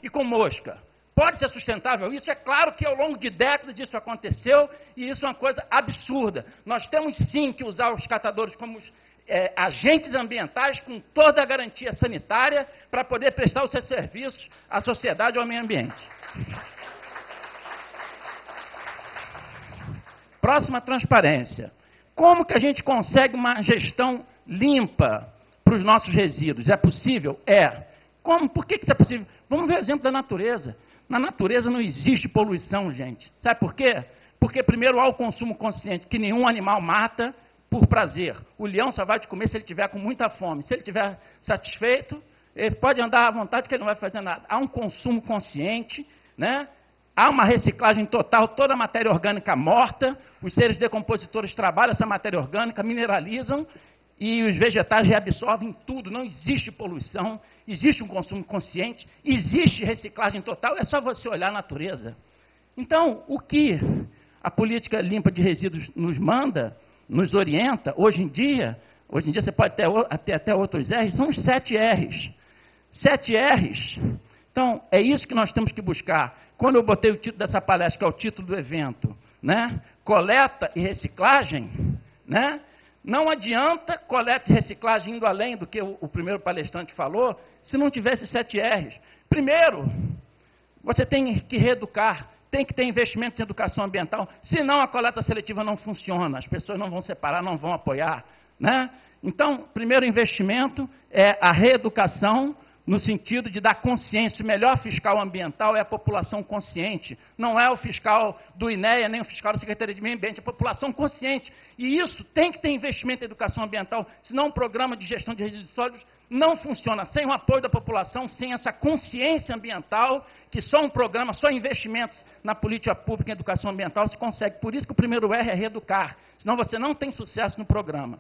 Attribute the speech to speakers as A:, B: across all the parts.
A: e com mosca. Pode ser sustentável isso? É claro que ao longo de décadas isso aconteceu e isso é uma coisa absurda. Nós temos sim que usar os catadores como agentes ambientais com toda a garantia sanitária para poder prestar os seus serviços à sociedade e ao meio ambiente. Próxima, transparência. Como que a gente consegue uma gestão limpa para os nossos resíduos? É possível? É. Como? Por que isso é possível? Vamos ver o exemplo da natureza. Na natureza não existe poluição, gente. Sabe por quê? Porque, primeiro, há o consumo consciente, que nenhum animal mata por prazer. O leão só vai te comer se ele estiver com muita fome. Se ele estiver satisfeito, ele pode andar à vontade que ele não vai fazer nada. Há um consumo consciente, né? Há uma reciclagem total, toda a matéria orgânica morta, os seres decompositores trabalham essa matéria orgânica, mineralizam, e os vegetais reabsorvem tudo, não existe poluição, existe um consumo consciente, existe reciclagem total, é só você olhar a natureza. Então, o que a política limpa de resíduos nos manda, nos orienta, hoje em dia você pode ter até outros R's, são os 7 R's. 7 R's. Então, é isso que nós temos que buscar. Quando eu botei o título dessa palestra, que é o título do evento, né? Coleta e reciclagem, né? Não adianta coleta e reciclagem indo além do que o primeiro palestrante falou, se não tivesse 7 R's. Primeiro, você tem que reeducar, tem que ter investimentos em educação ambiental, senão a coleta seletiva não funciona, as pessoas não vão separar, não vão apoiar, né? Então, primeiro investimento é a reeducação, no sentido de dar consciência. O melhor fiscal ambiental é a população consciente. Não é o fiscal do INEA, nem o fiscal da Secretaria de Meio Ambiente, é a população consciente. E isso tem que ter investimento em educação ambiental, senão o programa de gestão de resíduos sólidos não funciona. Sem o apoio da população, sem essa consciência ambiental, que só um programa, só investimentos na política pública em educação ambiental se consegue. Por isso que o primeiro R é reeducar, senão você não tem sucesso no programa.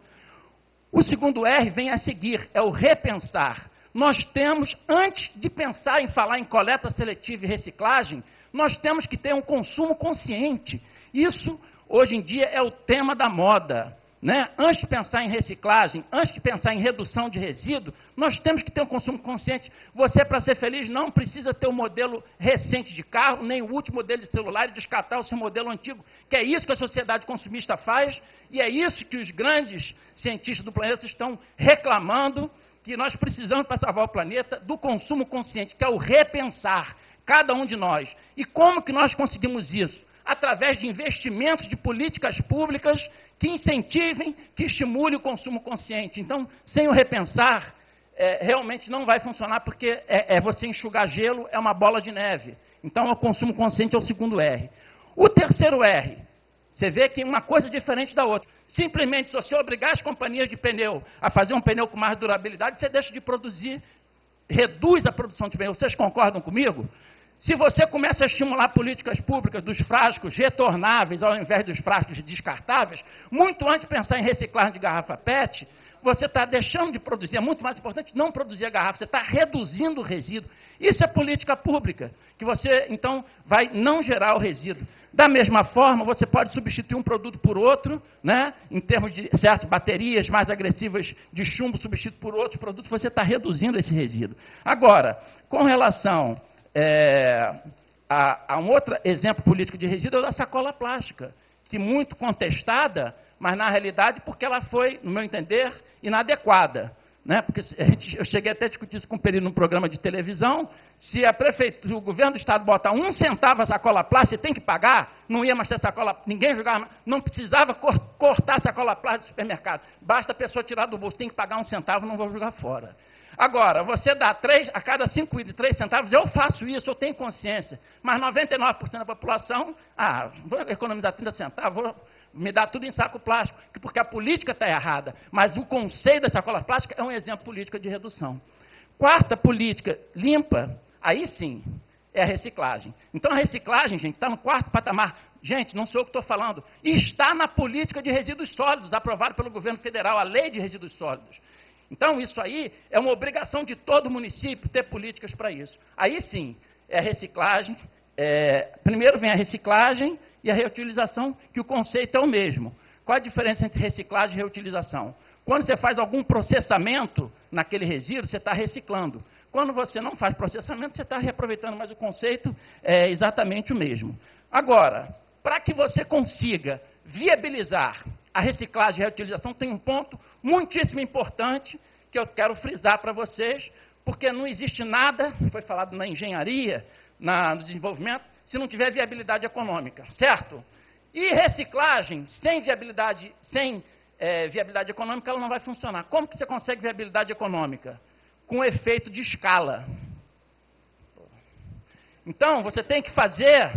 A: O segundo R vem a seguir, é o repensar. Nós temos, antes de pensar em falar em coleta seletiva e reciclagem, nós temos que ter um consumo consciente. Isso, hoje em dia, é o tema da moda, né? Antes de pensar em reciclagem, antes de pensar em redução de resíduo, nós temos que ter um consumo consciente. Você, para ser feliz, não precisa ter um modelo recente de carro, nem o último modelo de celular e descartar o seu modelo antigo, que é isso que a sociedade consumista faz, e é isso que os grandes cientistas do planeta estão reclamando, que nós precisamos, para salvar o planeta, do consumo consciente, que é o repensar, cada um de nós. E como que nós conseguimos isso? Através de investimentos de políticas públicas que incentivem, que estimulem o consumo consciente. Então, sem o repensar, realmente não vai funcionar, porque você enxugar gelo, é uma bola de neve. Então, o consumo consciente é o segundo R. O terceiro R, você vê que uma coisa diferente da outra. Simplesmente, se você obrigar as companhias de pneu a fazer um pneu com mais durabilidade, você deixa de produzir, reduz a produção de pneu. Vocês concordam comigo? Se você começa a estimular políticas públicas dos frascos retornáveis ao invés dos frascos descartáveis, muito antes de pensar em reciclagem de garrafa PET, você está deixando de produzir. É muito mais importante não produzir a garrafa, você está reduzindo o resíduo. Isso é política pública, que você, então, vai não gerar o resíduo. Da mesma forma, você pode substituir um produto por outro, né? Em termos de certas baterias mais agressivas de chumbo substituído por outros produtos, você está reduzindo esse resíduo. Agora, com relação a um outro exemplo político de resíduo, é da sacola plástica, que muito contestada, mas na realidade porque ela foi, no meu entender, inadequada. Né? Porque eu cheguei até a discutir isso com o Peri num programa de televisão, se a prefeitura, o governo do estado botar 1 centavo a sacola plástica, tem que pagar, não ia mais ter sacola, ninguém jogava, não precisava cortar a sacola plástica do supermercado, basta a pessoa tirar do bolso, tem que pagar 1 centavo, não vou jogar fora. Agora, você dá a cada 5 itens 3 centavos, eu faço isso, eu tenho consciência, mas 99% da população, vou economizar 30 centavos, vou me dá tudo em saco plástico, porque a política está errada, mas o conceito da sacola plástica é um exemplo político de redução. Quarta política limpa, aí sim, é a reciclagem. Então a reciclagem, gente, está no quarto patamar. Gente, não sou eu que estou falando, está na política de resíduos sólidos, aprovada pelo governo federal, a lei de resíduos sólidos. Então isso aí é uma obrigação de todo município ter políticas para isso. Aí sim, é a reciclagem, primeiro vem a reciclagem, e a reutilização, que o conceito é o mesmo. Qual a diferença entre reciclagem e reutilização? Quando você faz algum processamento naquele resíduo, você está reciclando. Quando você não faz processamento, você está reaproveitando, mas o conceito é exatamente o mesmo. Agora, para que você consiga viabilizar a reciclagem e a reutilização, tem um ponto muitíssimo importante que eu quero frisar para vocês, porque não existe nada, foi falado na engenharia, no desenvolvimento, se não tiver viabilidade econômica, certo? E reciclagem, sem viabilidade econômica, ela não vai funcionar. Como que você consegue viabilidade econômica? Com efeito de escala. Então, você tem que fazer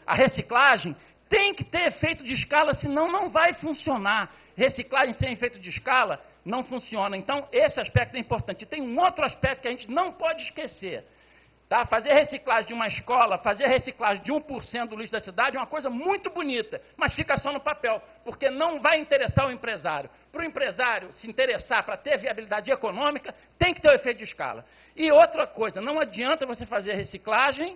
A: a reciclagem, tem que ter efeito de escala, senão não vai funcionar. Reciclagem sem efeito de escala não funciona. Então, esse aspecto é importante. E tem um outro aspecto que a gente não pode esquecer. Tá? Fazer reciclagem de uma escola, fazer reciclagem de 1% do lixo da cidade é uma coisa muito bonita, mas fica só no papel, porque não vai interessar o empresário. Para o empresário se interessar para ter viabilidade econômica, tem que ter o efeito de escala. E outra coisa, não adianta você fazer reciclagem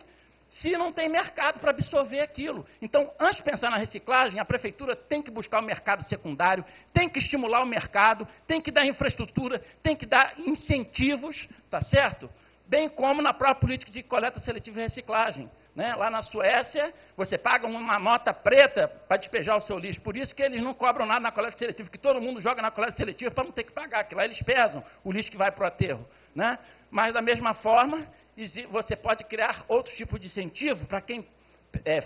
A: se não tem mercado para absorver aquilo. Então, antes de pensar na reciclagem, a prefeitura tem que buscar o mercado secundário, tem que estimular o mercado, tem que dar infraestrutura, tem que dar incentivos, tá certo? Bem como na própria política de coleta seletiva e reciclagem. Né? Lá na Suécia, você paga uma nota preta para despejar o seu lixo. Por isso que eles não cobram nada na coleta seletiva, que todo mundo joga na coleta seletiva para não ter que pagar, que lá eles pesam o lixo que vai para o aterro. Né? Mas, da mesma forma, você pode criar outros tipos de incentivo para quem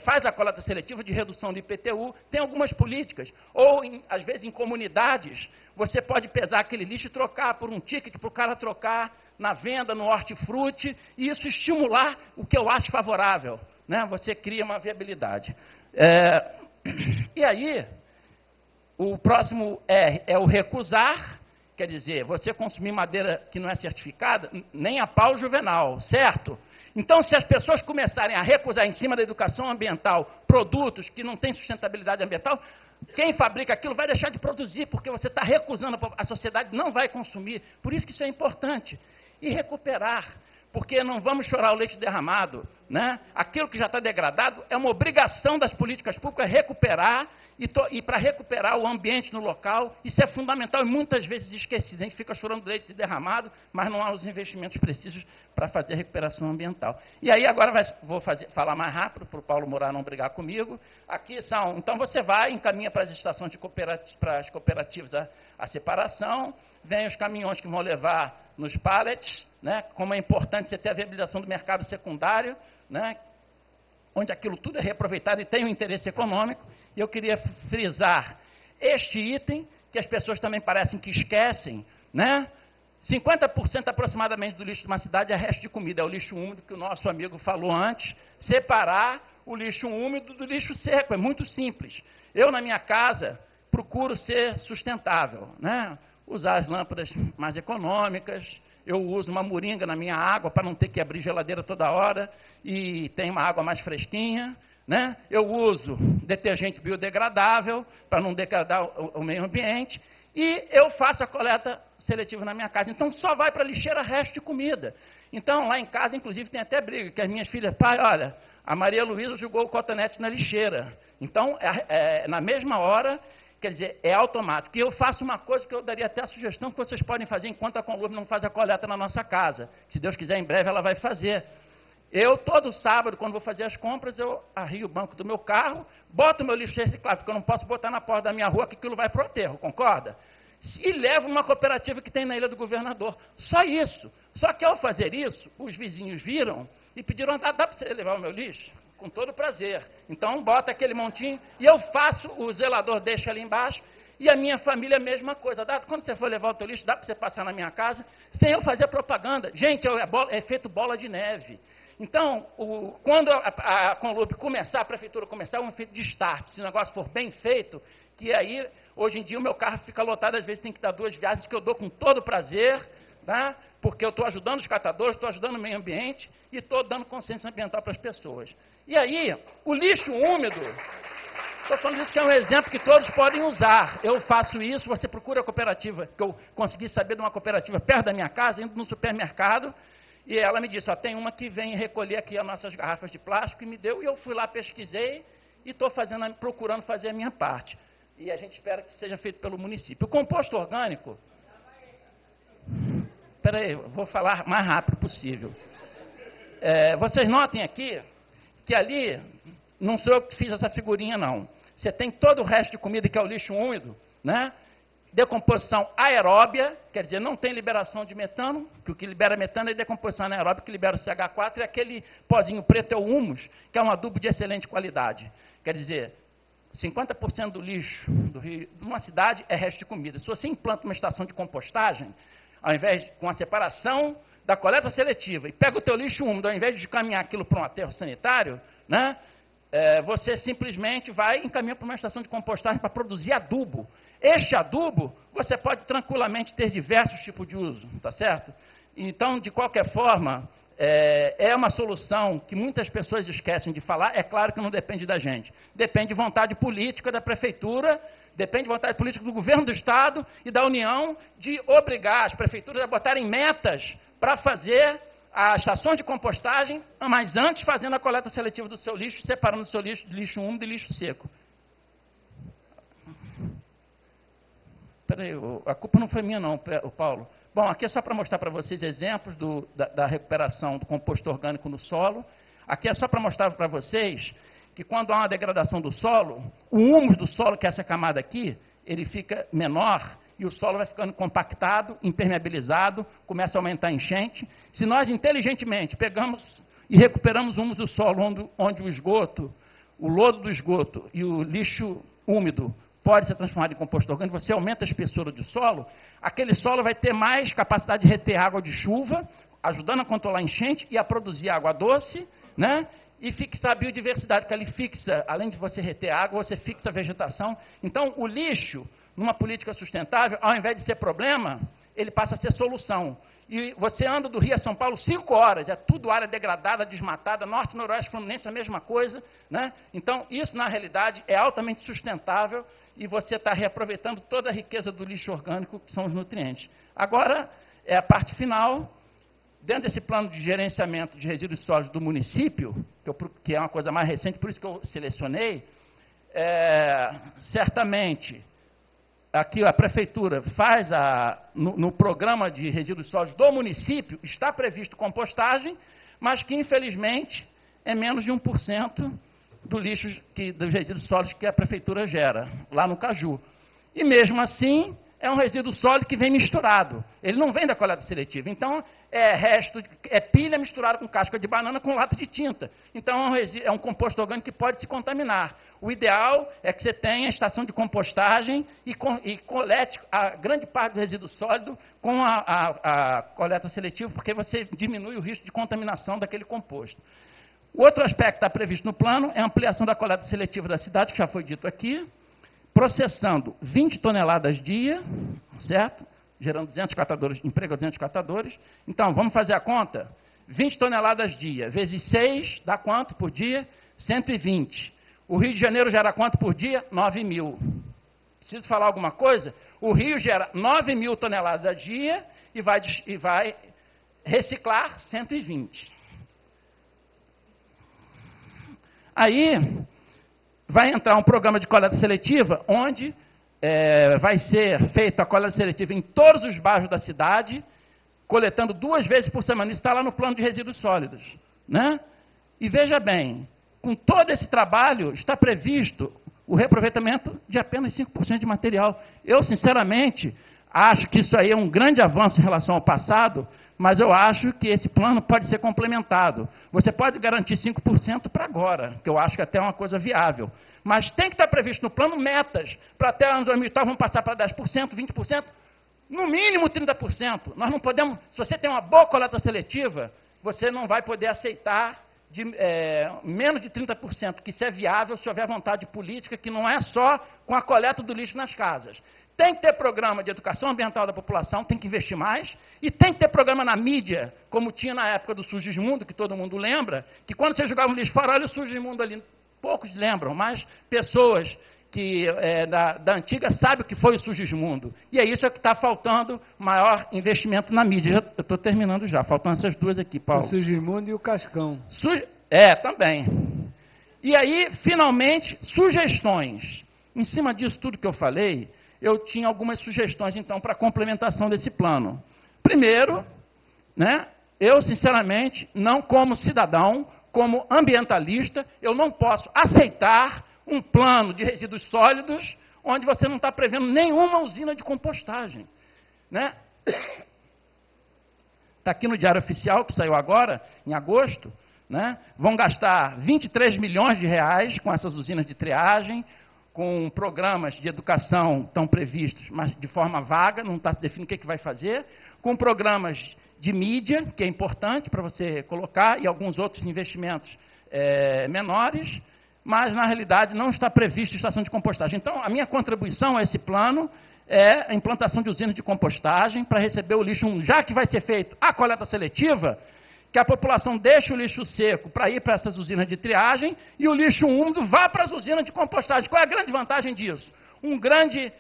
A: faz a coleta seletiva de redução do IPTU. Tem algumas políticas. Ou, às vezes, em comunidades, você pode pesar aquele lixo e trocar por um ticket para o cara trocar na venda, no hortifruti, e isso estimular o que eu acho favorável. Né? Você cria uma viabilidade. E aí, o próximo é o recusar, quer dizer, você consumir madeira que não é certificada, nem a pau juvenal, certo? Então, se as pessoas começarem a recusar em cima da educação ambiental produtos que não têm sustentabilidade ambiental, quem fabrica aquilo vai deixar de produzir, porque você está recusando, a sociedade não vai consumir. Por isso que isso é importante. E recuperar, porque não vamos chorar o leite derramado. Né? Aquilo que já está degradado é uma obrigação das políticas públicas recuperar, e para recuperar o ambiente no local, isso é fundamental e muitas vezes esquecido. A gente fica chorando leite derramado, mas não há os investimentos precisos para fazer a recuperação ambiental. E aí agora vou falar mais rápido, para o Paulo Morar não brigar comigo. Aqui são, então você vai, encaminha para as estações de para as cooperativas a separação, vem os caminhões que vão levar nos pallets, né, como é importante você ter a viabilização do mercado secundário, né, onde aquilo tudo é reaproveitado e tem um interesse econômico. E eu queria frisar este item, que as pessoas também parecem que esquecem, né? 50% aproximadamente do lixo de uma cidade é resto de comida, é o lixo úmido que o nosso amigo falou antes. Separar o lixo úmido do lixo seco, é muito simples. Eu, na minha casa, procuro ser sustentável, né? Usar as lâmpadas mais econômicas, eu uso uma moringa na minha água para não ter que abrir geladeira toda hora e tem uma água mais fresquinha. Né? Eu uso detergente biodegradável para não degradar o meio ambiente e eu faço a coleta seletiva na minha casa. Então, só vai para a lixeira resto de comida. Então, lá em casa, inclusive, tem até briga, que as minhas filhas, pai, olha, a Maria Luísa jogou o cotonete na lixeira. Então, na mesma hora, quer dizer, é automático. E eu faço uma coisa que eu daria até a sugestão que vocês podem fazer enquanto a Conlurb não faz a coleta na nossa casa. Se Deus quiser, em breve ela vai fazer. Eu, todo sábado, quando vou fazer as compras, eu arrio o banco do meu carro, boto o meu lixo reciclável, porque eu não posso botar na porta da minha rua, que aquilo vai para o aterro, concorda? E levo uma cooperativa que tem na Ilha do Governador. Só isso. Só que ao fazer isso, os vizinhos viram e pediram, dá para você levar o meu lixo? Com todo prazer. Então, bota aquele montinho e eu faço, o zelador deixa ali embaixo, e a minha família a mesma coisa. Quando você for levar o teu lixo, dá para você passar na minha casa, sem eu fazer propaganda. Gente, é feito bola de neve. Então, quando a Conlurb começar, a prefeitura começar, é um efeito de start. Se o negócio for bem feito, que aí, hoje em dia, o meu carro fica lotado, às vezes tem que dar 2 viagens, que eu dou com todo prazer, tá? Porque eu estou ajudando os catadores, estou ajudando o meio ambiente e estou dando consciência ambiental para as pessoas. E aí, o lixo úmido, estou falando isso que é um exemplo que todos podem usar. Eu faço isso, você procura a cooperativa, que eu consegui saber de uma cooperativa perto da minha casa, indo no supermercado, e ela me disse, tem uma que vem recolher aqui as nossas garrafas de plástico, e me deu, e eu fui lá, pesquisei, e estou procurando fazer a minha parte. E a gente espera que seja feito pelo município. O composto orgânico... Espera aí, vou falar o mais rápido possível. Vocês notem aqui que ali, não sou eu que fiz essa figurinha, não. Você tem todo o resto de comida que é o lixo úmido, né? Decomposição aeróbia, quer dizer, não tem liberação de metano, que o que libera metano é decomposição anaeróbia, que libera o CH4, e aquele pozinho preto é o humus, que é um adubo de excelente qualidade. Quer dizer, 50% do lixo do Rio, de uma cidade é resto de comida. Se você implanta uma estação de compostagem, ao invés com a separação da coleta seletiva, e pega o teu lixo úmido, ao invés de caminhar aquilo para um aterro sanitário, né, você simplesmente vai encaminhar para uma estação de compostagem para produzir adubo. Este adubo, você pode tranquilamente ter diversos tipos de uso, tá certo? Então, de qualquer forma, é uma solução que muitas pessoas esquecem de falar. É claro que não depende da gente. Depende de vontade política da prefeitura, depende de vontade política do governo do Estado e da União de obrigar as prefeituras a botarem metas para fazer as estações de compostagem, mas antes fazendo a coleta seletiva do seu lixo, separando o seu lixo de lixo úmido e lixo seco. Peraí, a culpa não foi minha não, Paulo. Bom, aqui é só para mostrar para vocês exemplos da recuperação do composto orgânico no solo. Aqui é só para mostrar para vocês que quando há uma degradação do solo, o humus do solo, que é essa camada aqui, ele fica menor e o solo vai ficando compactado, impermeabilizado, começa a aumentar a enchente. Se nós inteligentemente pegamos e recuperamos o humus do solo, onde o esgoto, o lodo do esgoto e o lixo úmido pode ser transformado em composto orgânico, você aumenta a espessura do solo, aquele solo vai ter mais capacidade de reter água de chuva, ajudando a controlar a enchente e a produzir água doce, né? E fixar a biodiversidade, que ele fixa, além de você reter água, você fixa a vegetação. Então, o lixo, numa política sustentável, ao invés de ser problema, ele passa a ser solução. E você anda do Rio a São Paulo 5 horas, é tudo área degradada, desmatada, norte, noroeste, fluminense, a mesma coisa, né? Então, isso, na realidade, é altamente sustentável e você está reaproveitando toda a riqueza do lixo orgânico, que são os nutrientes. Agora, é a parte final. Dentro desse plano de gerenciamento de resíduos sólidos do município, que é uma coisa mais recente, por isso que eu selecionei, certamente, aqui a prefeitura faz, no programa de resíduos sólidos do município, está previsto compostagem, mas que, infelizmente, é menos de 1% do lixo, dos resíduos sólidos que a prefeitura gera, lá no Caju. E, mesmo assim, é um resíduo sólido que vem misturado. Ele não vem da coleta seletiva. Então, é pilha misturada com casca de banana com lata de tinta. Então, é um composto orgânico que pode se contaminar. O ideal é que você tenha estação de compostagem e colete a grande parte do resíduo sólido com a coleta seletiva, porque você diminui o risco de contaminação daquele composto. O outro aspecto que está previsto no plano é a ampliação da coleta seletiva da cidade, que já foi dito aqui, processando 20 toneladas dia, certo? Gerando 200 catadores, emprego a 200 catadores. Então, vamos fazer a conta? 20 toneladas dia, vezes 6, dá quanto por dia? 120. O Rio de Janeiro gera quanto por dia? 9 mil. Preciso falar alguma coisa? O Rio gera 9 mil toneladas a dia e vai reciclar 120. Aí, vai entrar um programa de coleta seletiva, onde vai ser feita a coleta seletiva em todos os bairros da cidade, coletando 2 vezes por semana. Isso está lá no plano de resíduos sólidos, né? E veja bem, com todo esse trabalho, está previsto o reaproveitamento de apenas 5% de material. Eu, sinceramente, acho que isso aí é um grande avanço em relação ao passado, mas eu acho que esse plano pode ser complementado. Você pode garantir 5% para agora, que eu acho que até é uma coisa viável. Mas tem que estar previsto no plano metas, para até anos 2030 vamos passar para 10%, 20%, no mínimo 30%. Nós não podemos, se você tem uma boa coleta seletiva, você não vai poder aceitar menos de 30%, que isso é viável se houver vontade política, que não é só com a coleta do lixo nas casas. Tem que ter programa de educação ambiental da população, tem que investir mais, e tem que ter programa na mídia, como tinha na época do Sugismundo, que todo mundo lembra, que quando você jogava um lixo fora, olha o Sugismundo ali. Poucos lembram, mas pessoas que da antiga sabem o que foi o Sugismundo. E é isso que está faltando, maior investimento na mídia. Eu estou terminando já, faltam essas duas aqui, Paulo.
B: O Sugismundo e o Cascão.
A: Também. E aí, finalmente, sugestões. Em cima disso tudo que eu falei, eu tinha algumas sugestões, então, para a complementação desse plano. Primeiro, né? Eu, sinceramente, não como cidadão, como ambientalista, eu não posso aceitar um plano de resíduos sólidos onde você não está prevendo nenhuma usina de compostagem, né? Está aqui no Diário Oficial, que saiu agora, em agosto, né? Vão gastar 23 milhões de reais com essas usinas de triagem, com programas de educação estão previstos, mas de forma vaga, não está se definindo o que vai fazer, com programas de mídia, que é importante para você colocar, e alguns outros investimentos menores, mas, na realidade, não está prevista estação de compostagem. Então, a minha contribuição a esse plano é a implantação de usinas de compostagem para receber o lixo, já que vai ser feita a coleta seletiva, que a população deixe o lixo seco para ir para essas usinas de triagem e o lixo úmido vá para as usinas de compostagem. Qual é a grande vantagem disso? Um grande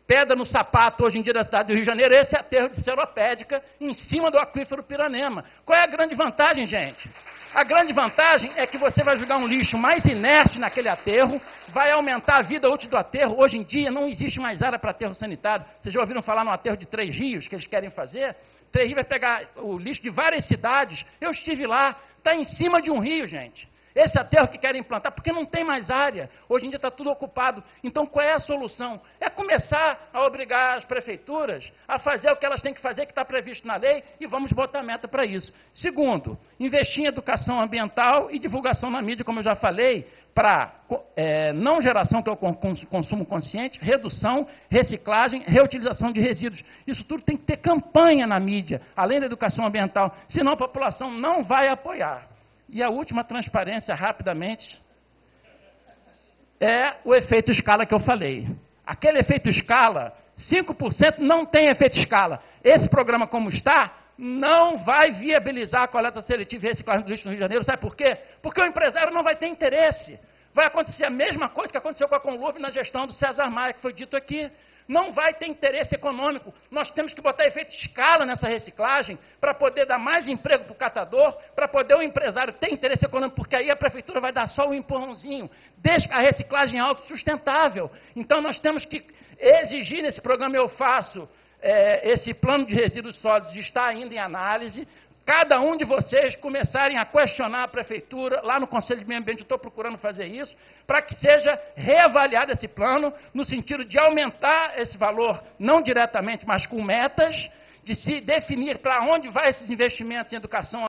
A: pedra no sapato, hoje em dia, da cidade do Rio de Janeiro, esse aterro de seropédica em cima do aquífero Piranema. Qual é a grande vantagem, gente? A grande vantagem é que você vai jogar um lixo mais inerte naquele aterro, vai aumentar a vida útil do aterro. Hoje em dia não existe mais área para aterro sanitário. Vocês já ouviram falar no aterro de Três Rios, que eles querem fazer? Três Rios vai pegar o lixo de várias cidades. Eu estive lá, está em cima de um rio, gente. Esse aterro que querem implantar, porque não tem mais área. Hoje em dia está tudo ocupado. Então, qual é a solução? É começar a obrigar as prefeituras a fazer o que elas têm que fazer, que está previsto na lei, e vamos botar meta para isso. Segundo, investir em educação ambiental e divulgação na mídia, como eu já falei, para não geração, que é o consumo consciente, redução, reciclagem, reutilização de resíduos. Isso tudo tem que ter campanha na mídia, além da educação ambiental, senão a população não vai apoiar. E a última transparência, rapidamente, é o efeito escala que eu falei. Aquele efeito escala, 5% não tem efeito escala. Esse programa, como está, não vai viabilizar a coleta seletiva e reciclagem do lixo no Rio de Janeiro. Sabe por quê? Porque o empresário não vai ter interesse. Vai acontecer a mesma coisa que aconteceu com a Conlube na gestão do César Maia, que foi dito aqui. Não vai ter interesse econômico. Nós temos que botar efeito escala nessa reciclagem para poder dar mais emprego para o catador, para poder o empresário ter interesse econômico, porque aí a prefeitura vai dar só um empurrãozinho. Deixa a reciclagem autossustentável. Então, nós temos que exigir nesse programa Eu Faço, esse plano de resíduos sólidos está ainda em análise. Cada um de vocês começarem a questionar a prefeitura, lá no Conselho de Meio Ambiente, eu estou procurando fazer isso, para que seja reavaliado esse plano, no sentido de aumentar esse valor, não diretamente, mas com metas, de se definir para onde vai esses investimentos em educação